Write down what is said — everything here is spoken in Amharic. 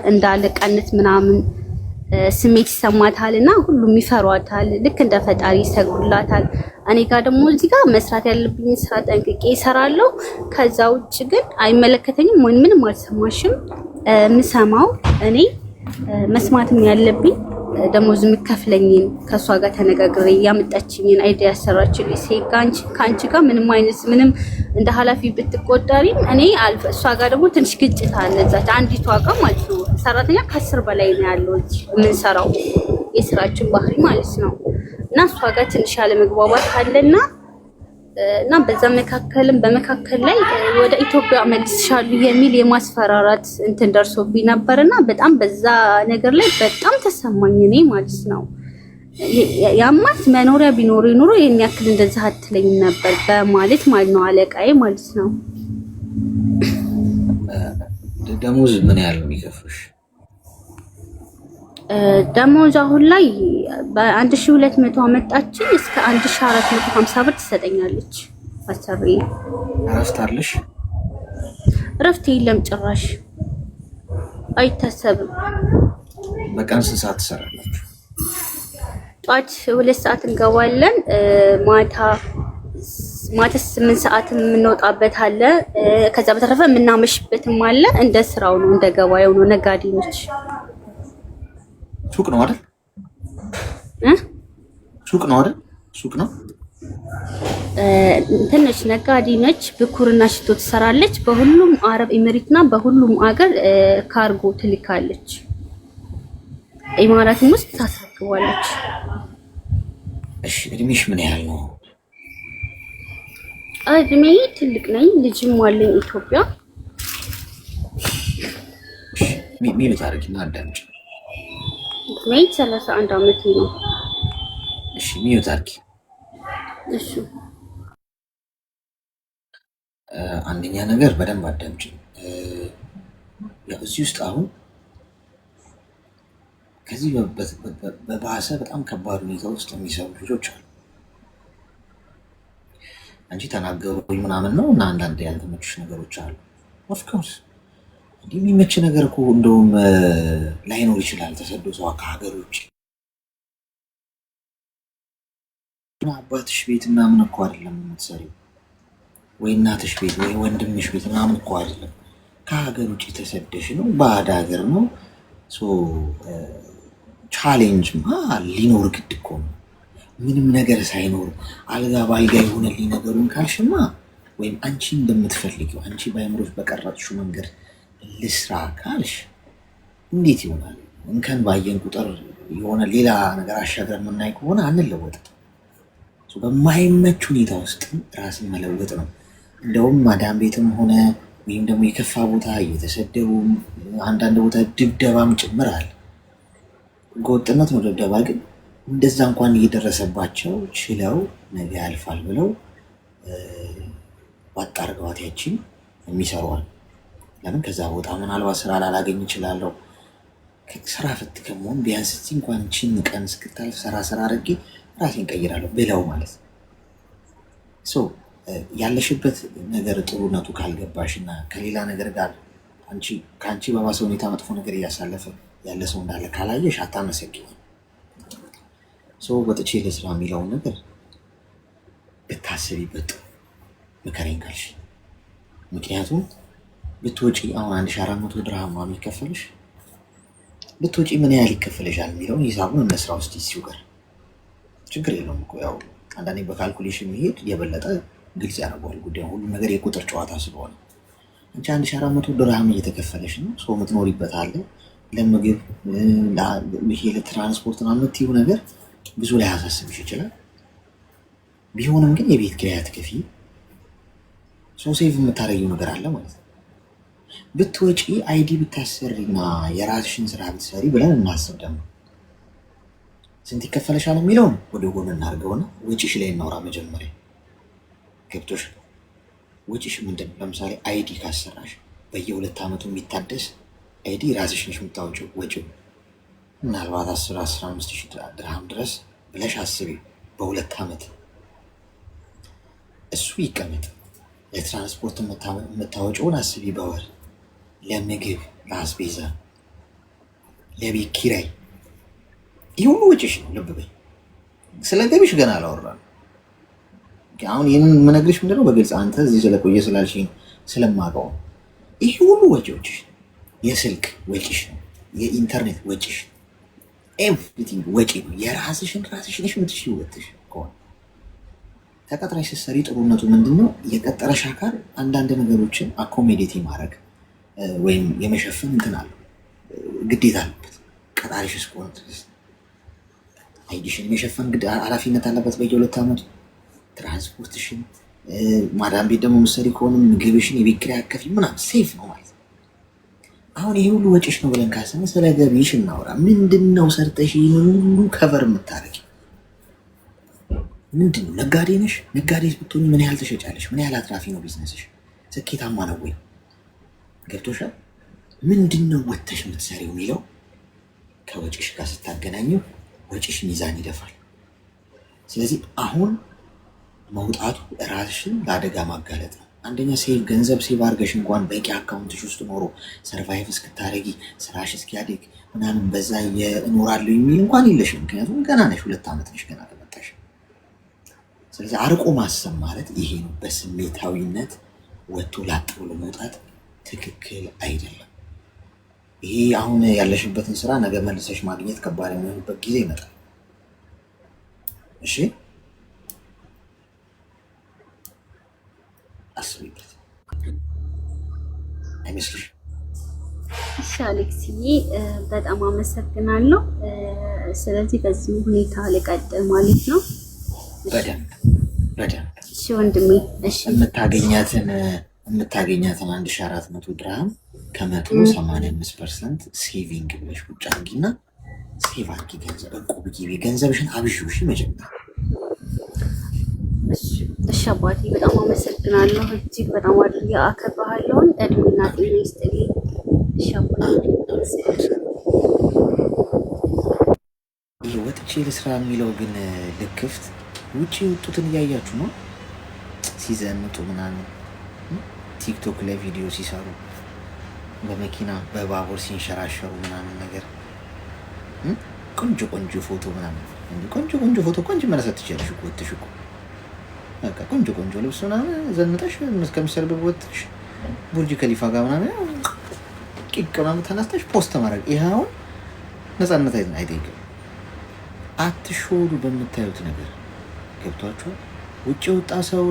እንዳለቃነት ምናምን ስሜት ይሰማታልና ሁሉም ይፈሯታል። ልክ እንደ ፈጣሪ ይሰግዱላታል። እኔ ጋር ደግሞ እዚህ ጋር መስራት ያለብኝ ስራ ጠንቅቄ እሰራለሁ። ከዛ ውጭ ግን አይመለከተኝም ወይ ምንም አልሰማሽም። የምሰማው እኔ መስማትም ያለብኝ ደሞዝ የሚከፍለኝን ከእሷ ጋር ተነጋግሬ ያመጣችኝን አይዲያ ያሰራችልኝ ሴት ከአንቺ ጋር ምንም አይነት ምንም እንደ ኃላፊ ብትቆጠሪም እኔ እሷ ጋር ደግሞ ትንሽ ግጭት አለ። እዛች አንዲቷ ጋር ማለት ነው ሰራተኛ ከ10 በላይ ነው ያለው የምንሰራው የስራችን ባህሪ ማለት ነው። እና እሷ ጋር ትንሽ ያለ መግባባት አለና እና በዛ በመካከል ላይ ወደ ኢትዮጵያ መልስሻለሁ የሚል የማስፈራራት እንትን ደርሶብኝ ነበርና በጣም በዛ ነገር ላይ በጣም ተሰማኝ እኔ ማለት ነው። ያማት መኖሪያ ቢኖር ኑሮ ይሄን ያክል እንደዛ አትለኝም ነበር በማለት ማለት ነው አለቃዬ ማለት ነው። ደሞዝ ምን ያህል ነው የሚከፍልሽ? ደሞዝ አሁን ላይ በ1200 አመጣችኝ እስከ 1450 ብር ትሰጠኛለች። አሰሪ እረፍት አለሽ? እረፍት የለም ጭራሽ አይታሰብም። በቀን ስንት ሰዓት ትሰራላችሁ? ጧት 2 ሰዓት እንገባለን፣ ማታ 8 ሰዓት የምንወጣበት አለ። ከዛ በተረፈ የምናመሽበትም አለ። እንደ ስራው ነው፣ እንደ ገበያው ነው። ነጋዴ ነች። ሱቅ ነው አይደል? ሱቅ ነው አይደል? ሱቅ ነው። ትንሽ ነጋዴ ነች። ብኩርና ሽቶ ትሰራለች። በሁሉም አረብ ኤሚሬትና በሁሉም አገር ካርጎ ትልካለች። ኢማራትም ውስጥ ታስረክባለች። እሺ እድሜሽ ምን ያህል ነው? እድሜ ትልቅ ነኝ። ልጅም አለኝ ኢትዮጵያ። ምን ታሪክና አዳምጪ። እድሜ 31 ዓመቴ ነው። እሺ ሚዩት አድርጊ። እሺ አንደኛ ነገር በደንብ አዳምጪ። ያው እዚህ ውስጥ አሁን ከዚህ በባሰ በጣም ከባድ ሁኔታ ውስጥ የሚሰሩ ልጆች አሉ። አንቺ ተናገሩኝ ምናምን ነው እና አንዳንድ ያልተመቹሽ ነገሮች አሉ። ኦፍኮርስ እንዲህ የሚመች ነገር እኮ እንደውም ላይኖር ይችላል። ተሰዶ ሰው ከሀገር ውጭ አባትሽ ቤት ምናምን እኮ አይደለም የምትሰሪው፣ ወይ እናትሽ ቤት ወይ ወንድምሽ ቤት ምናምን እኮ አይደለም። ከሀገር ውጭ ተሰደሽ ነው፣ ባዕድ ሀገር ነው። ቻሌንጅ ሊኖር ግድ እኮ ነው። ምንም ነገር ሳይኖር አልጋ ባልጋ የሆነልኝ ነገሩን ካልሽማ፣ ወይም አንቺ እንደምትፈልጊው አንቺ በአእምሮሽ በቀረጽሽው መንገድ ልስራ ካልሽ እንዴት ይሆናል? እንከን ባየን ቁጥር የሆነ ሌላ ነገር አሻገር የምናይ ከሆነ አንለወጥም። በማይመች ሁኔታ ውስጥ ራስን መለወጥ ነው። እንደውም ማዳም ቤትም ሆነ ወይም ደግሞ የከፋ ቦታ እየተሰደቡም አንዳንድ ቦታ ድብደባም ጭምር አለ። ህገወጥነት ነው ድብደባ። ግን እንደዛ እንኳን እየደረሰባቸው ችለው ነገ ያልፋል ብለው ዋጣ አርገዋት ያቺን የሚሰሯል። ለምን ከዛ ቦታ ምናልባት ስራ ላላገኝ እችላለሁ፣ ስራ ፈት ከመሆን ቢያንስ እንኳን ችን ቀን እስክታልፍ ስራ አድርጌ ራሴን ቀይራለሁ ብለው ማለት ነው። ያለሽበት ነገር ጥሩነቱ ካልገባሽ እና ከሌላ ነገር ጋር ከአንቺ በባሰ ሁኔታ መጥፎ ነገር እያሳለፈ ያለ ሰው እንዳለ ካላየሽ አታመሰግኝ። ወጥቼ ለስራ የሚለውን ነገር ብታስቢበት ምከረኝ ካልሽ፣ ምክንያቱም ብትወጪ አሁን 1400 ድርሃም ነው የሚከፈልሽ። ብትወጪ ምን ያህል ይከፈልሻል የሚለውን ሂሳቡን እነስራ ውስጥ ይሲው ጋር ችግር የለውም እኮ ያው አንዳንዴ በካልኩሌሽን መሄድ የበለጠ ግልጽ ያደርገዋል ጉዳዩ። ሁሉም ነገር የቁጥር ጨዋታ ስለሆነ አንቺ 1400 ድርሃም እየተከፈለሽ ነው። ሰው የምትኖሪበት አለ፣ ለምግብ ለትራንስፖርት ነው የምትይው ነገር ብዙ ላይ ያሳስብሽ ይችላል። ቢሆንም ግን የቤት ኪራይ አትከፊ፣ ሰው ሴቭ የምታረጊው ነገር አለ ማለት ነው። ብትወጪ አይዲ ብታሰሪና የራስሽን ስራ ብትሰሪ ብለን እናስብ። ደግሞ ስንት ይከፈለሻል የሚለውን ወደ ጎን እናድርገውና ወጪሽ ላይ እናውራ። መጀመሪያ ገብቶሽ ወጪሽ ምንድን ነው? ለምሳሌ አይዲ ካሰራሽ በየ2 ዓመቱ የሚታደስ አይዲ ራስሽ ነሽ የምታወጪው። ወጪው ምናልባት 10-15 ሺህ ድርሃም ድረስ ብለሽ አስቢ በ2 ዓመት። እሱ ይቀመጥ። ለትራንስፖርት የምታወጪውን አስቢ በወር፣ ለምግብ ለአስቤዛ ለቤት ኪራይ፣ ይህ ሁሉ ወጪሽ ነው። ልብ በይ። ስለ ገቢሽ ገና አላወራንም። አሁን ይህንን የምነግርሽ ምንድነው በግልጽ አንተ እዚህ ስለቆየ ስላልሽኝ ስለማውቀው፣ ይህ ሁሉ ወጪዎችሽ፣ የስልክ ወጪሽ ነው፣ የኢንተርኔት ወጪሽ፣ ኤቭሪቲንግ ወጪ ነው። የራስሽን ነሽ የምትሽወጥሽ ከሆነ ተቀጥራሽ ስትሰሪ ጥሩነቱ ምንድነው? የቀጠረሽ አካል አንዳንድ ነገሮችን አኮሜዴት ማድረግ ወይም የመሸፈን እንትን አለው፣ ግዴታ አለበት። ቀጣሪሽ እስከሆነ ድረስ አይዲሽን የመሸፈን ኃላፊነት አለበት በየ2 ዓመቱ። ትራንስፖርትሽን፣ ማዳም ቤት ደግሞ ምሰሪ ከሆነ ምግብሽን፣ የቤት ኪራይ አከፊ ምናምን ሴፍ ነው ማለት ነው። አሁን ይሄ ሁሉ ወጪሽ ነው ብለን ካሰብን ስለ ገቢሽ እናውራ። ምንድነው ሰርተሽ ይህን ሁሉ ከቨር የምታደርጊ? ምንድነው? ነጋዴ ነሽ? ነጋዴ ብትሆኚ ምን ያህል ትሸጫለሽ? ምን ያህል አትራፊ ነው ቢዝነስሽ? ስኬታማ ነው ወይ? ገብቶሻል? ምንድነው ወጥተሽ የምትሰሪው የሚለው ከወጪሽ ጋር ስታገናኘው ወጪሽ ሚዛን ይደፋል። ስለዚህ አሁን መውጣቱ ራስሽን ለአደጋ ማጋለጥ ነው። አንደኛ ገንዘብ ሴቭ አድርገሽ እንኳን በቂ አካውንትሽ ውስጥ ኖሮ ሰርቫይቭ እስክታደረጊ ስራሽ እስኪያድግ ምናምን በዛ እኖራለሁ የሚል እንኳን የለሽም። ምክንያቱም ገና ነሽ፣ 2 ዓመት ነሽ ገና ከመጣሽ። ስለዚህ አርቆ ማሰብ ማለት ይሄ ነው። በስሜታዊነት ወጥቶ ላጥ ብሎ መውጣት ትክክል አይደለም። ይሄ አሁን ያለሽበትን ስራ ነገ መልሰሽ ማግኘት ከባድ የሚሆንበት ጊዜ ይመጣል። እሺ አስቢበት። አይመስልሽ? እሺ አሌክስዬ በጣም አመሰግናለሁ። ስለዚህ በዚህ ሁኔታ ልቀጥል ማለት ነው? በደንብ በደንብ። እሺ ወንድሜ። እሺ የምታገኛትን 1400 ድርሃም ከ185% ሴቪንግ ብለሽ ቁጭ አድርጊና ሴቭ አድርጊ። ገንዘብ እቁብ ግቢ። ገንዘብሽን አብዥው። እሺ መጀመሪያ። እሺ አባቴ በጣም አመሰግናለሁ። እጅግ በጣም አድርጌ አከብርሃለሁ። እድሜና ጤና ይስጥልኝ። እሺ አባቴ። ይህ ወጥቼ ልስራ የሚለው ግን ልክፍት ውጭ የወጡትን እያያችሁ ነው፣ ሲዘንጡ ምናምን፣ ቲክቶክ ላይ ቪዲዮ ሲሰሩ፣ በመኪና በባቡር ሲንሸራሸሩ ምናምን ነገር፣ ቆንጆ ቆንጆ ፎቶ ምናምን። ቆንጆ ፎቶ ቆንጆ መነሳት ትችላለሽ እኮ ወጥሽ እኮ በቃ ቆንጆ ልብስ ምናምን ዘንጠሽ እስከሚሰርብብ ወጥሽ ቡርጅ ከሊፋ ጋር ምናምን ቂቅ ምናምን ተነስተሽ ፖስት ማድረግ። ይሄ አሁን ነፃነት አይጠይቅም። አትሾሉ በምታዩት ነገር። ገብቷችኋል? ውጭ የወጣ ሰው